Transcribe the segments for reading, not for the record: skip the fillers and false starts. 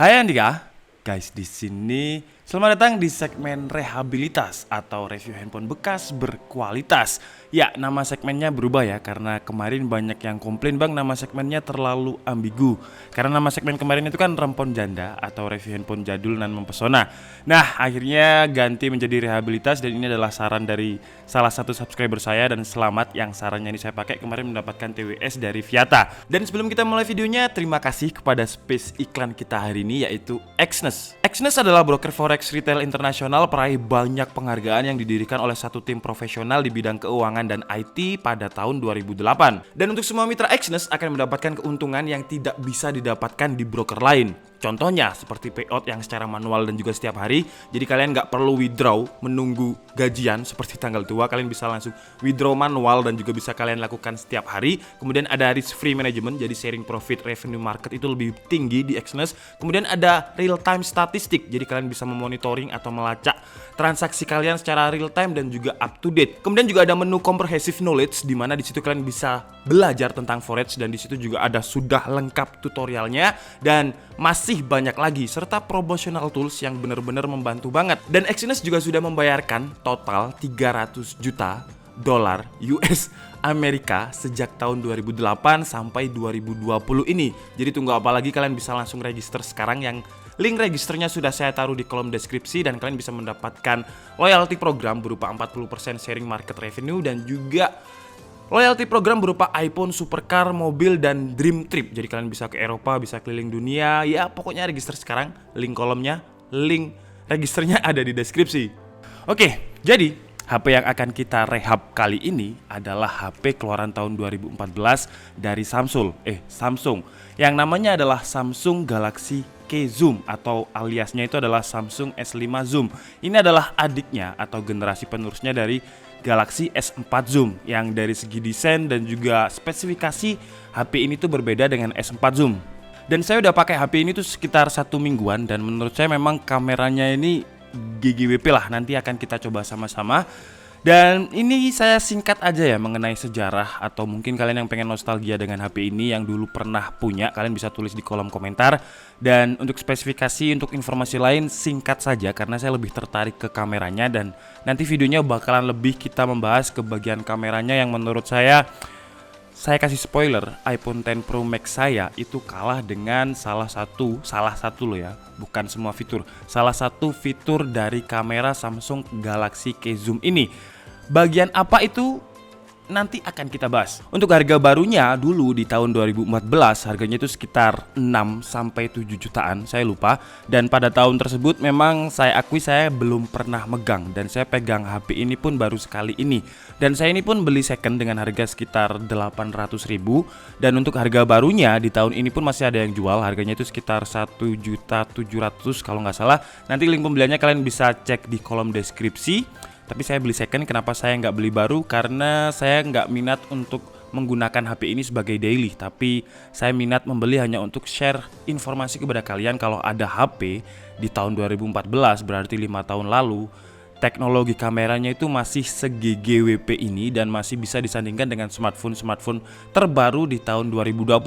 Hai Andika, guys di sini selamat datang di segmen rehabilitas atau review handphone bekas berkualitas. Ya, nama segmennya berubah ya karena kemarin banyak yang komplain bang nama segmennya terlalu ambigu. Karena nama segmen kemarin itu kan rempon janda atau review handphone jadul dan mempesona. Nah, akhirnya ganti menjadi rehabilitas dan ini adalah saran dari salah satu subscriber saya dan selamat yang sarannya ini saya pakai kemarin mendapatkan TWS dari Viata. Dan sebelum kita mulai videonya, terima kasih kepada space iklan kita hari ini yaitu Exness. Exness adalah broker forex retail internasional peraih banyak penghargaan yang didirikan oleh satu tim profesional di bidang keuangan dan IT pada tahun 2008. Dan untuk semua mitra Exness akan mendapatkan keuntungan yang tidak bisa didapatkan di broker lain. Contohnya seperti payout yang secara manual dan juga setiap hari. Jadi kalian nggak perlu withdraw menunggu gajian seperti tanggal tua. Kalian bisa langsung withdraw manual dan juga bisa kalian lakukan setiap hari. Kemudian ada risk free management, jadi sharing profit revenue market itu lebih tinggi di Exness. Kemudian ada real time statistik, jadi kalian bisa memonitoring atau melacak transaksi kalian secara real time dan juga up to date. Kemudian juga ada menu comprehensive knowledge, di mana di situ kalian bisa belajar tentang forex dan di situ juga ada sudah lengkap tutorialnya dan masih banyak lagi serta promotional tools yang benar-benar membantu banget. Dan Exness juga sudah membayarkan total 300 juta dolar US Amerika sejak tahun 2008 sampai 2020 ini. Jadi tunggu apa lagi, kalian bisa langsung register sekarang. Yang link registernya sudah saya taruh di kolom deskripsi dan kalian bisa mendapatkan loyalty program berupa 40% sharing market revenue dan juga loyalty program berupa iPhone, supercar, mobil, dan dream trip. Jadi kalian bisa ke Eropa, bisa keliling dunia. Ya pokoknya register sekarang. Link kolomnya, link registernya ada di deskripsi. Oke, jadi HP yang akan kita rehab kali ini adalah HP keluaran tahun 2014 dari Samsung. Yang namanya adalah Samsung Galaxy K Zoom atau aliasnya itu adalah Samsung S5 Zoom. Ini adalah adiknya atau generasi penerusnya dari Galaxy S4 Zoom yang dari segi desain dan juga spesifikasi HP ini tuh berbeda dengan S4 Zoom. Dan saya udah pakai HP ini tuh sekitar 1 mingguan dan menurut saya memang kameranya ini GGWP lah, nanti akan kita coba sama-sama. Dan ini saya singkat aja ya mengenai sejarah atau mungkin kalian yang pengen nostalgia dengan HP ini yang dulu pernah punya, kalian bisa tulis di kolom komentar. Dan untuk spesifikasi, untuk informasi lain singkat saja karena saya lebih tertarik ke kameranya dan nanti videonya bakalan lebih kita membahas ke bagian kameranya yang menurut saya kasih spoiler, iPhone X Pro Max saya itu kalah dengan salah satu loh ya, bukan semua fitur. Salah satu fitur dari kamera Samsung Galaxy K Zoom ini. Bagian apa itu? Nanti akan kita bahas. Untuk harga barunya dulu di tahun 2014 harganya itu sekitar 6 sampai 7 jutaan, saya lupa. Dan pada tahun tersebut memang saya akui saya belum pernah megang dan saya pegang HP ini pun baru sekali ini. Dan saya ini pun beli second dengan harga sekitar 800 ribu. Dan untuk harga barunya di tahun ini pun masih ada yang jual, harganya itu sekitar 1.700.000 kalau nggak salah. Nanti link pembeliannya kalian bisa cek di kolom deskripsi. Tapi saya beli second, kenapa saya nggak beli baru? Karena saya nggak minat untuk menggunakan HP ini sebagai daily. Tapi saya minat membeli hanya untuk share informasi kepada kalian kalau ada HP di tahun 2014, berarti 5 tahun lalu. Teknologi kameranya itu masih se-GGWP ini dan masih bisa disandingkan dengan smartphone terbaru di tahun 2020.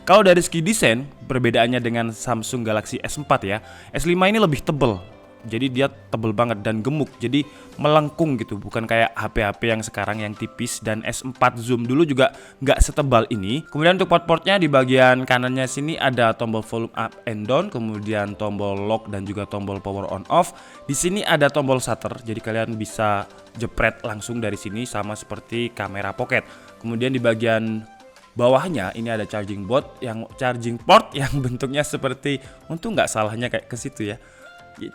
Kalau dari segi desain, perbedaannya dengan Samsung Galaxy S4 ya. S5 ini lebih tebal. Jadi dia tebel banget dan gemuk, jadi melengkung gitu, bukan kayak HP-HP yang sekarang yang tipis. Dan S4 Zoom dulu juga nggak setebal ini. Kemudian untuk port-portnya di bagian kanannya sini ada tombol volume up and down, kemudian tombol lock dan juga tombol power on off. Di sini ada tombol shutter, jadi kalian bisa jepret langsung dari sini sama seperti kamera pocket. Kemudian di bagian bawahnya ini ada charging port yang bentuknya seperti, untung nggak salahnya kayak ke situ ya,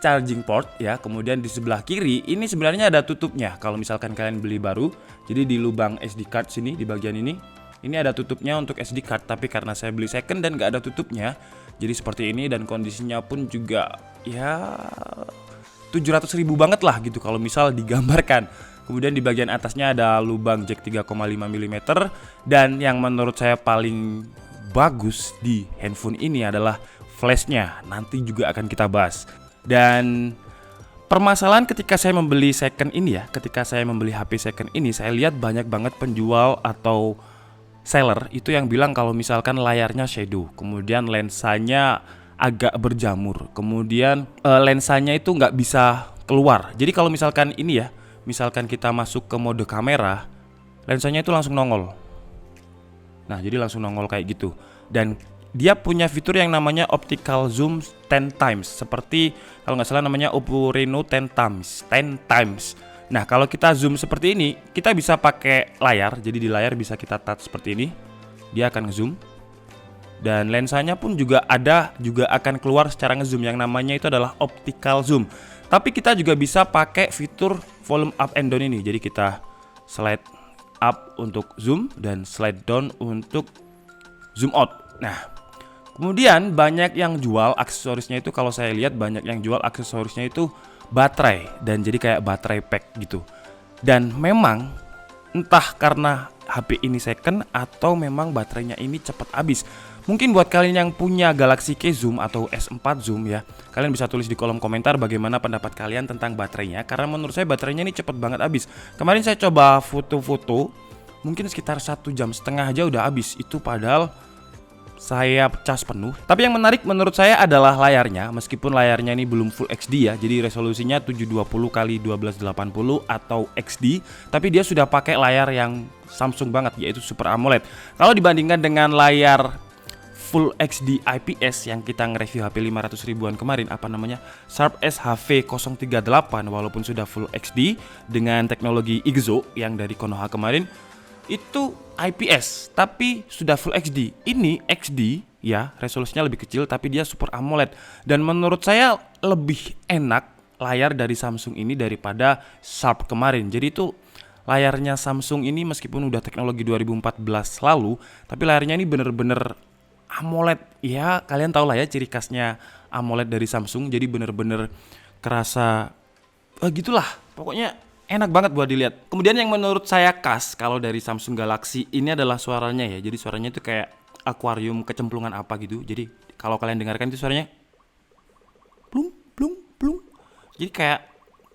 charging port ya. Kemudian di sebelah kiri ini sebenarnya ada tutupnya kalau misalkan kalian beli baru. Jadi di lubang SD card sini di bagian ini ada tutupnya untuk SD card, tapi karena saya beli second dan nggak ada tutupnya jadi seperti ini. Dan kondisinya pun juga ya 700.000 banget lah gitu kalau misal digambarkan. Kemudian di bagian atasnya ada lubang jack 3,5 mm. Dan yang menurut saya paling bagus di handphone ini adalah flashnya, nanti juga akan kita bahas. Dan permasalahan ketika saya membeli second ini ya, ketika saya membeli HP second ini, saya lihat banyak banget penjual atau seller itu yang bilang kalau misalkan layarnya shadow, kemudian lensanya agak berjamur. Kemudian lensanya itu nggak bisa keluar. Jadi kalau misalkan ini ya, misalkan kita masuk ke mode kamera, lensanya itu langsung nongol. Nah, jadi langsung nongol kayak gitu. Dan dia punya fitur yang namanya optical zoom 10 times. Seperti kalau nggak salah namanya Oppo Reno 10 times. 10 times. Nah, kalau kita zoom seperti ini, kita bisa pakai layar. Jadi di layar bisa kita touch seperti ini. Dia akan ngezoom. Dan lensanya pun juga akan keluar secara ngezoom. Yang namanya itu adalah optical zoom. Tapi kita juga bisa pakai fitur volume up and down ini. Jadi kita slide up untuk zoom dan slide down untuk zoom out. Nah, kemudian banyak yang jual aksesorisnya itu, kalau saya lihat banyak yang jual aksesorisnya itu baterai, dan jadi kayak baterai pack gitu. Dan memang entah karena HP ini second atau memang baterainya ini cepat habis. Mungkin buat kalian yang punya Galaxy K Zoom atau S4 Zoom ya, kalian bisa tulis di kolom komentar bagaimana pendapat kalian tentang baterainya. Karena menurut saya baterainya ini cepat banget habis. Kemarin saya coba foto-foto, mungkin sekitar 1,5 jam aja udah habis. Itu padahal saya cas penuh. Tapi yang menarik menurut saya adalah layarnya. Meskipun layarnya ini belum Full HD ya, jadi resolusinya 720x1280 atau XD, tapi dia sudah pakai layar yang Samsung banget, yaitu Super AMOLED. Kalau dibandingkan dengan layar Full HD IPS yang kita nge-review HP 500 ribuan kemarin, apa namanya, Sharp SHV038, walaupun sudah Full HD dengan teknologi IGZO yang dari Konoha kemarin, itu IPS tapi sudah Full HD. Ini XD ya, resolusinya lebih kecil tapi dia Super AMOLED. Dan menurut saya lebih enak layar dari Samsung ini daripada Sharp kemarin. Jadi itu layarnya Samsung ini meskipun udah teknologi 2014 lalu, tapi layarnya ini bener-bener AMOLED. Ya kalian tau lah ya ciri khasnya AMOLED dari Samsung. Jadi bener-bener kerasa gitulah, pokoknya enak banget buat dilihat. Kemudian yang menurut saya khas kalau dari Samsung Galaxy ini adalah suaranya ya. Jadi suaranya itu kayak akuarium kecemplungan apa gitu. Jadi kalau kalian dengarkan itu suaranya plung plung plung. Jadi kayak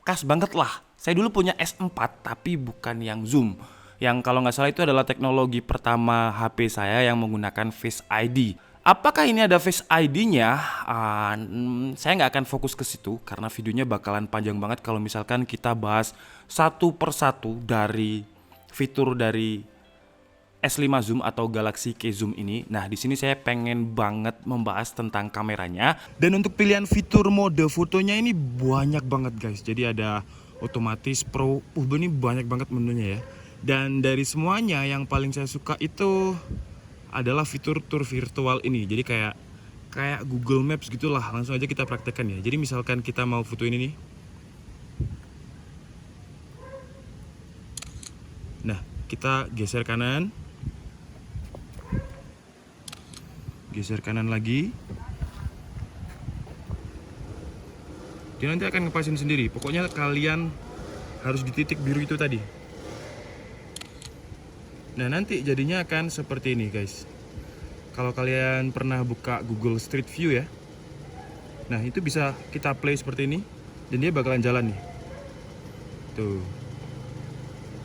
khas banget lah. Saya dulu punya S4 tapi bukan yang zoom. Yang kalau nggak salah itu adalah teknologi pertama HP saya yang menggunakan Face ID. Apakah ini ada Face ID-nya? Saya nggak akan fokus ke situ karena videonya bakalan panjang banget kalau misalkan kita bahas satu persatu dari fitur dari S5 Zoom atau Galaxy K Zoom ini. Nah, di sini saya pengen banget membahas tentang kameranya. Dan untuk pilihan fitur mode fotonya ini banyak banget guys. Jadi ada otomatis, pro, ini banyak banget menunya ya. Dan dari semuanya yang paling saya suka itu adalah fitur tour virtual ini. Jadi kayak Google Maps gitulah. Langsung aja kita praktekkan ya. Jadi misalkan kita mau foto ini nih. Nah, kita geser kanan. Geser kanan lagi. Dia nanti akan ngepasin sendiri. Pokoknya kalian harus di titik biru itu tadi. Nah, nanti jadinya akan seperti ini guys. Kalau kalian pernah buka Google Street View ya, nah itu bisa kita play seperti ini. Dan dia bakalan jalan nih. Tuh,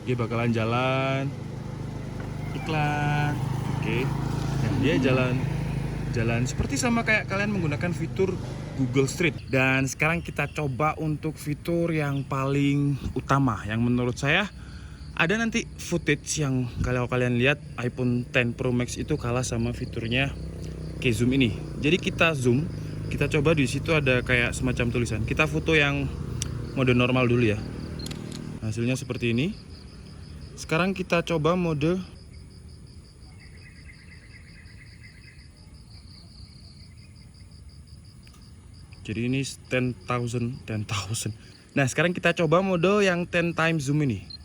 dia bakalan jalan. Iklan. Oke. Nah, dia jalan seperti sama kayak kalian menggunakan fitur Google Street. Dan sekarang kita coba untuk fitur yang paling utama, yang menurut saya ada nanti footage yang kalau kalian lihat iPhone X Pro Max itu kalah sama fiturnya K Zoom ini. Jadi kita zoom, kita coba di situ ada kayak semacam tulisan. Kita foto yang mode normal dulu ya. Hasilnya seperti ini. Sekarang kita coba mode jadi ini 10,000. Nah, sekarang kita coba mode yang 10 times zoom ini.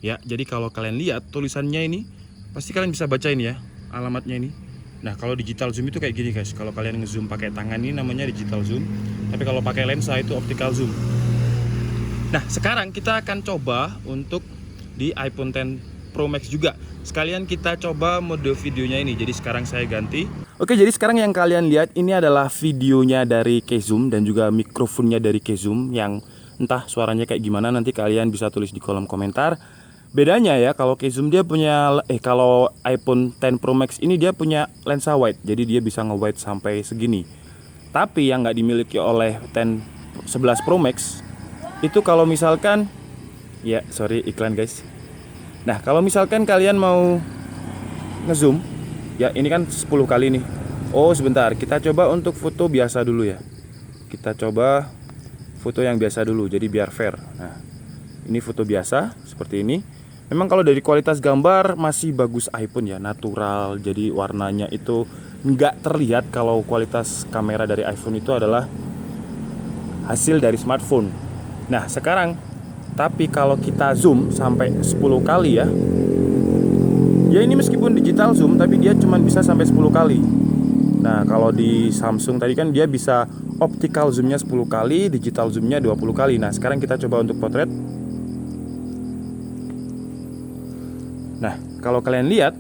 Ya, jadi kalau kalian lihat tulisannya ini, pasti kalian bisa baca ini ya, alamatnya ini. Nah, kalau digital zoom itu kayak gini guys. Kalau kalian ngezoom pakai tangan ini namanya digital zoom. Tapi kalau pakai lensa itu optical zoom. Nah, sekarang kita akan coba untuk di iPhone X Pro Max juga. Sekalian kita coba mode videonya ini. Jadi sekarang saya ganti. Oke, jadi sekarang yang kalian lihat ini adalah videonya dari K Zoom dan juga mikrofonnya dari K Zoom yang entah suaranya kayak gimana, nanti kalian bisa tulis di kolom komentar. Bedanya ya, kalau K-zoom dia punya kalau iPhone X Pro Max ini dia punya lensa wide, jadi dia bisa nge-wide sampai segini. Tapi yang nggak dimiliki oleh 11 Pro Max itu kalau misalkan, ya sorry iklan guys. Nah kalau misalkan kalian mau ngezoom, ya ini kan 10 kali nih. Oh sebentar, kita coba untuk foto biasa dulu ya. Kita coba foto yang biasa dulu, jadi biar fair. Nah ini foto biasa seperti ini. Memang kalau dari kualitas gambar masih bagus iPhone ya, natural. Jadi warnanya itu nggak terlihat kalau kualitas kamera dari iPhone itu adalah hasil dari smartphone. Nah sekarang, tapi kalau kita zoom sampai 10 kali ya, ya ini meskipun digital zoom tapi dia cuma bisa sampai 10 kali. Nah kalau di Samsung tadi kan dia bisa optical zoomnya 10 kali, digital zoomnya 20 kali. Nah sekarang kita coba untuk potret. Nah kalau kalian lihat,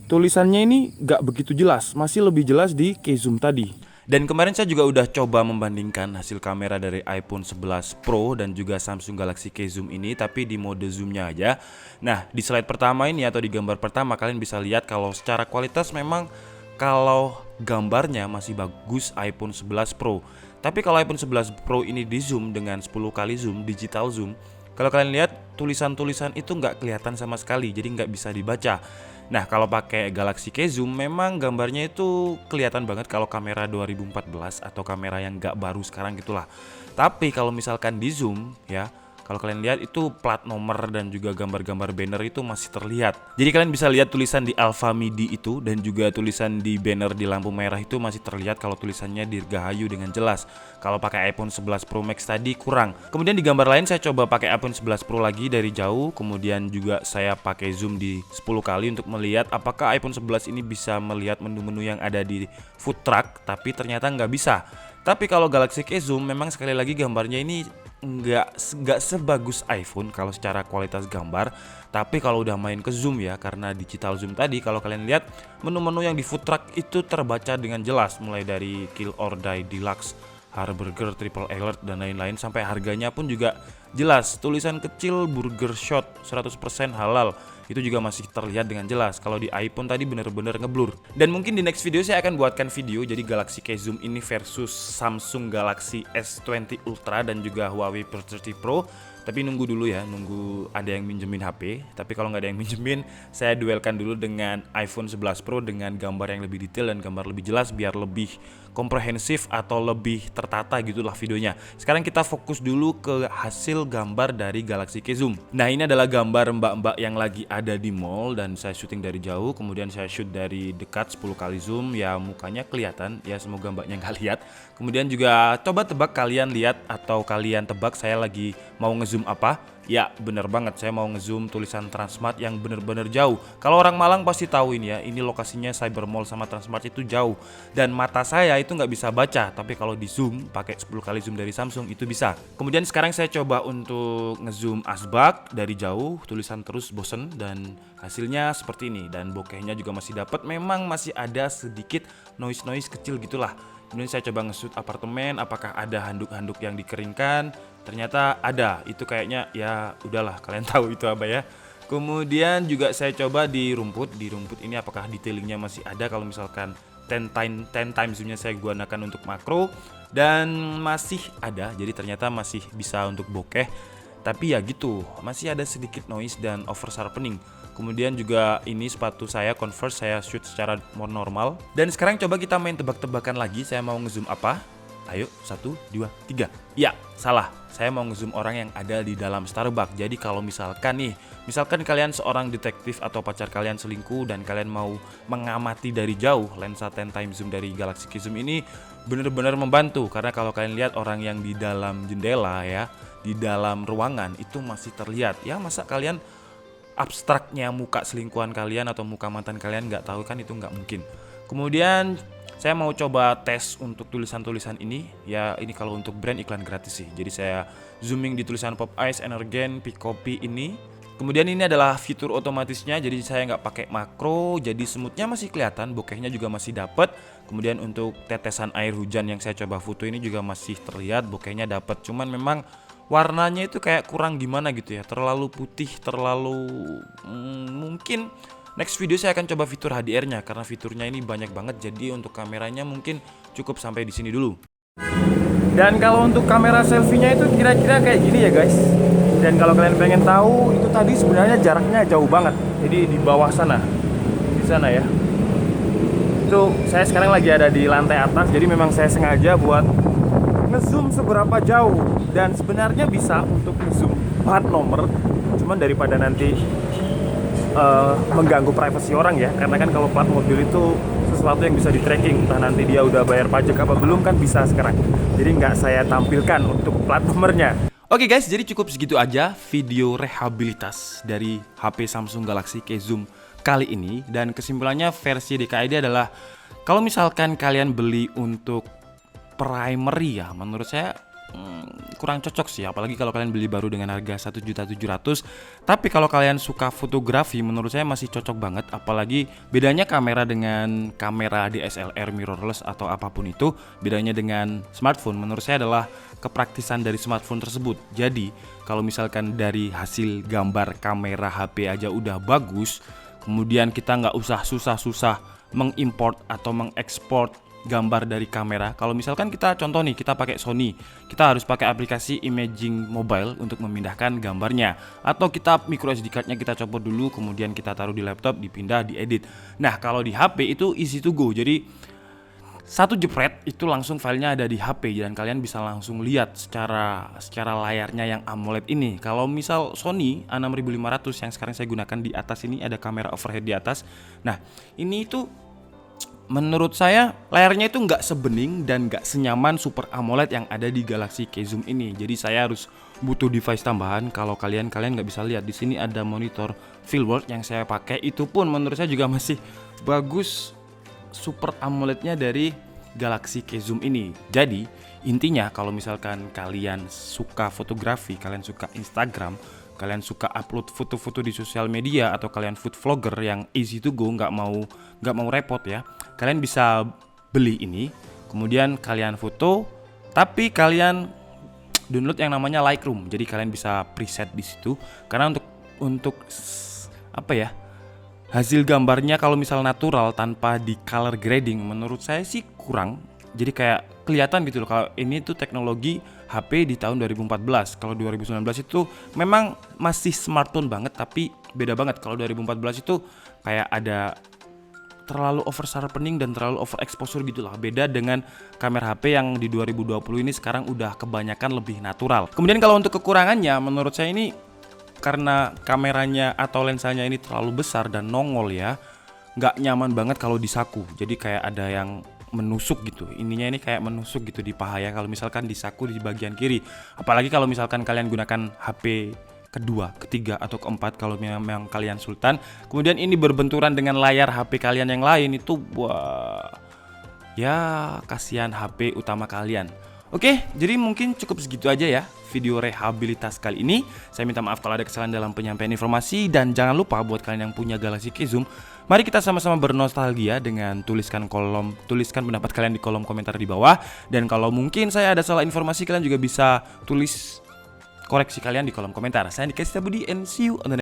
tulisannya ini gak begitu jelas, masih lebih jelas di K-zoom tadi. Dan kemarin saya juga udah coba membandingkan hasil kamera dari iPhone 11 Pro dan juga Samsung Galaxy K-zoom ini, tapi di mode zoomnya aja. Nah di slide pertama ini atau di gambar pertama kalian bisa lihat kalau secara kualitas memang kalau gambarnya masih bagus iPhone 11 Pro. Tapi kalau iPhone 11 Pro ini di zoom dengan 10 kali zoom, digital zoom, kalau kalian lihat tulisan-tulisan itu nggak kelihatan sama sekali, jadi nggak bisa dibaca. Nah kalau pakai Galaxy K-zoom memang gambarnya itu kelihatan banget kalau kamera 2014 atau kamera yang nggak baru sekarang gitulah. Tapi kalau misalkan di zoom ya, kalau kalian lihat itu plat nomor dan juga gambar-gambar banner itu masih terlihat. Jadi kalian bisa lihat tulisan di Alpha Midi itu dan juga tulisan di banner di lampu merah itu masih terlihat kalau tulisannya Dirgahayu dengan jelas. Kalau pakai iPhone 11 Pro Max tadi kurang. Kemudian di gambar lain saya coba pakai iPhone 11 Pro lagi dari jauh. Kemudian juga saya pakai zoom di 10 kali untuk melihat apakah iPhone 11 ini bisa melihat menu-menu yang ada di food truck. Tapi ternyata nggak bisa. Tapi kalau Galaxy K-zoom memang sekali lagi gambarnya ini nggak sebagus iPhone kalau secara kualitas gambar. Tapi kalau udah main ke zoom ya, karena digital zoom tadi, kalau kalian lihat menu-menu yang di food truck itu terbaca dengan jelas, mulai dari Kill or Die Deluxe, Harburger, Triple Alert dan lain-lain, sampai harganya pun juga jelas. Tulisan kecil Burger Shot 100% halal itu juga masih terlihat dengan jelas. Kalau di iPhone tadi bener-bener ngeblur. Dan mungkin di next video saya akan buatkan video jadi Galaxy K-zoom ini versus Samsung Galaxy S20 Ultra dan juga Huawei P30 Pro. Tapi nunggu dulu ya, nunggu ada yang minjemin HP. Tapi kalau nggak ada yang minjemin, saya duelkan dulu dengan iPhone 11 Pro dengan gambar yang lebih detail dan gambar lebih jelas biar lebih komprehensif atau lebih tertata gitulah videonya. Sekarang kita fokus dulu ke hasil gambar dari Galaxy K-zoom. Nah ini adalah gambar mbak-mbak yang lagi ada di mall dan saya syuting dari jauh, kemudian saya shoot dari dekat 10 kali zoom, ya mukanya kelihatan, ya semoga mbaknya nggak lihat. Kemudian juga coba tebak kalian lihat atau kalian tebak saya lagi mau ngezoom apa? Ya bener banget, saya mau ngezoom tulisan Transmart yang bener-bener jauh. Kalau orang Malang pasti tahu ini ya, ini lokasinya Cyber Mall sama Transmart itu jauh. Dan mata saya itu nggak bisa baca, tapi kalau di zoom pakai 10 kali zoom dari Samsung itu bisa. Kemudian sekarang saya coba untuk ngezoom asbak dari jauh, tulisan terus bosen dan hasilnya seperti ini. Dan bokehnya juga masih dapat, memang masih ada sedikit noise kecil gitulah. Kemudian saya coba nge-shoot apartemen, apakah ada handuk-handuk yang dikeringkan. Ternyata ada, itu kayaknya ya udahlah kalian tahu itu apa ya. Kemudian juga saya coba di rumput ini apakah detailingnya masih ada kalau misalkan 10 times zoomnya saya gunakan untuk makro dan masih ada, jadi ternyata masih bisa untuk bokeh. Tapi ya gitu, masih ada sedikit noise dan over sharpening. Kemudian juga ini sepatu saya Converse, saya shoot secara normal. Dan sekarang coba kita main tebak-tebakan lagi, saya mau ngezoom apa? Ayo, 1, 2, 3. Ya, salah. Saya mau ngezoom orang yang ada di dalam Starbucks. Jadi kalau misalkan kalian seorang detektif atau pacar kalian selingkuh dan kalian mau mengamati dari jauh, lensa 10 times zoom dari Galaxy K-zoom ini benar-benar membantu. Karena kalau kalian lihat orang yang di dalam jendela ya, di dalam ruangan itu masih terlihat. Ya masa kalian abstraknya muka selingkuhan kalian atau muka mantan kalian nggak tahu kan, itu nggak mungkin. Kemudian saya mau coba tes untuk tulisan-tulisan ini. Ya ini kalau untuk brand iklan gratis sih. Jadi saya zooming di tulisan Pop Ice, Energen, Picopy ini. Kemudian ini adalah fitur otomatisnya, jadi saya nggak pakai makro, jadi smoothnya masih kelihatan, bokehnya juga masih dapat. Kemudian untuk tetesan air hujan yang saya coba foto ini juga masih terlihat, bokehnya dapat. Cuman memang warnanya itu kayak kurang gimana gitu ya, terlalu putih, terlalu mungkin next video saya akan coba fitur HDR-nya karena fiturnya ini banyak banget. Jadi untuk kameranya mungkin cukup sampai di sini dulu. Dan kalau untuk kamera selfie-nya itu kira-kira kayak gini ya guys. Dan kalau kalian pengen tahu, itu tadi sebenarnya jaraknya jauh banget. Jadi di bawah sana, di sana ya. Itu saya sekarang lagi ada di lantai atas. Jadi memang saya sengaja buat ngezoom seberapa jauh. Dan sebenarnya bisa untuk ngezoom plat nomor. Cuman daripada nanti mengganggu privasi orang ya. Karena kan kalau plat mobil itu sesuatu yang bisa di tracking, entah nanti dia udah bayar pajak apa belum kan bisa sekarang. Jadi nggak saya tampilkan untuk plat nomornya. Oke guys, jadi cukup segitu aja video rehabilitas dari HP Samsung Galaxy K Zoom kali ini. Dan kesimpulannya versi DKID adalah kalau misalkan kalian beli untuk primary ya, menurut saya kurang cocok sih, apalagi kalau kalian beli baru dengan harga 1.700.000. Tapi kalau kalian suka fotografi, menurut saya masih cocok banget. Apalagi bedanya kamera dengan kamera DSLR mirrorless atau apapun itu, bedanya dengan smartphone menurut saya adalah kepraktisan dari smartphone tersebut. Jadi kalau misalkan dari hasil gambar kamera HP aja udah bagus, kemudian kita nggak usah susah-susah mengimport atau mengekspor gambar dari kamera. Kalau misalkan kita contoh nih, kita pakai Sony, kita harus pakai aplikasi imaging mobile untuk memindahkan gambarnya, atau kita micro SD card-nya kita copot dulu, kemudian kita taruh di laptop, dipindah, diedit. Nah kalau di HP itu easy to go, jadi satu jepret itu langsung filenya ada di HP dan kalian bisa langsung lihat secara layarnya yang AMOLED ini. Kalau misal Sony A6500 yang sekarang saya gunakan, di atas ini ada kamera overhead di atas. Nah ini itu menurut saya layarnya itu nggak sebening dan nggak senyaman Super AMOLED yang ada di Galaxy K Zoom ini. Jadi saya harus butuh device tambahan. Kalau kalian nggak bisa lihat di sini ada monitor Fieldwork yang saya pakai. Itu pun menurut saya juga masih bagus Super AMOLED-nya dari Galaxy K Zoom ini. Jadi intinya kalau misalkan kalian suka fotografi, kalian suka Instagram, kalian suka upload foto-foto di sosial media, atau kalian food vlogger yang easy to go, nggak mau repot ya, kalian bisa beli ini, kemudian kalian foto, tapi kalian download yang namanya Lightroom. Jadi kalian bisa preset di situ. Karena untuk apa ya, hasil gambarnya kalau misal natural tanpa di color grading, menurut saya sih kurang. Jadi kayak kelihatan gitu loh kalau ini tuh teknologi HP di tahun 2014. Kalau 2019 itu memang masih smartphone banget, tapi beda banget. Kalau 2014 itu kayak ada terlalu over sharpening dan terlalu over exposure gitu lah. Beda dengan kamera HP yang di 2020 ini sekarang udah kebanyakan lebih natural. Kemudian kalau untuk kekurangannya, menurut saya ini karena kameranya atau lensanya ini terlalu besar dan nongol ya, nggak nyaman banget kalau disaku. Jadi kayak ada yang menusuk gitu, ininya ini kayak menusuk gitu di paha ya kalau misalkan disaku di bagian kiri. Apalagi kalau misalkan kalian gunakan HP kedua, ketiga, atau keempat kalau memang kalian sultan, kemudian ini berbenturan dengan layar HP kalian yang lain, itu wah ya kasihan HP utama kalian. Oke, jadi mungkin cukup segitu aja ya video rehabilitas kali ini. Saya minta maaf kalau ada kesalahan dalam penyampaian informasi. Dan jangan lupa buat kalian yang punya Galaxy K Zoom, mari kita sama-sama bernostalgia dengan tuliskan pendapat kalian di kolom komentar di bawah. Dan kalau mungkin saya ada salah informasi, kalian juga bisa tulis koreksi kalian di kolom komentar. Saya Andika Setiabudi and see you on the next